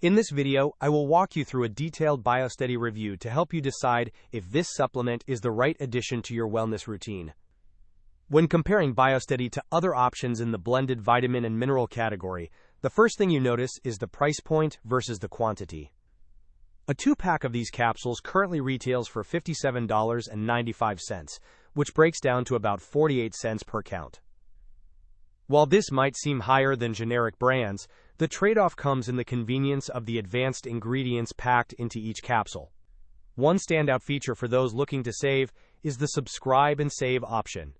In this video, I will walk you through a detailed BioSteady review to help you decide if this supplement is the right addition to your wellness routine. When comparing BioSteady to other options in the blended vitamin and mineral category, the first thing you notice is the price point versus the quantity. A 2-pack of these capsules currently retails for $57.95, which breaks down to about 48 cents per count. While this might seem higher than generic brands, the trade-off comes in the convenience of the advanced ingredients packed into each capsule. One standout feature for those looking to save is the subscribe and save option.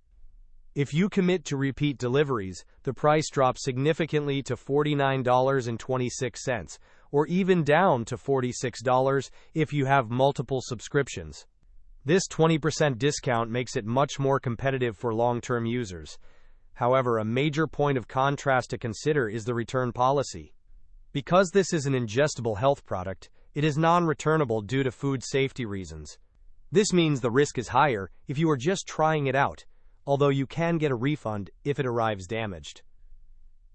If you commit to repeat deliveries, the price drops significantly to $49.26, or even down to $46 if you have multiple subscriptions. This 20% discount makes it much more competitive for long-term users. However, a major point of contrast to consider is the return policy. Because this is an ingestible health product, it is non-returnable due to food safety reasons. This means the risk is higher if you are just trying it out, although you can get a refund if it arrives damaged.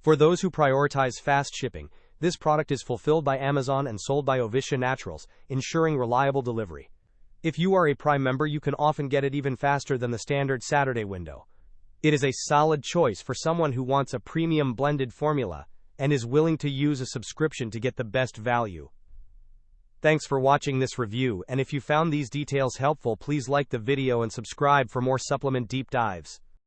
For those who prioritize fast shipping, this product is fulfilled by Amazon and sold by Ovisha Naturals, ensuring reliable delivery. If you are a Prime member, you can often get it even faster than the standard Saturday window. It is a solid choice for someone who wants a premium blended formula and is willing to use a subscription to get the best value. Thanks for watching this review, and if you found these details helpful, please like the video and subscribe for more supplement deep dives.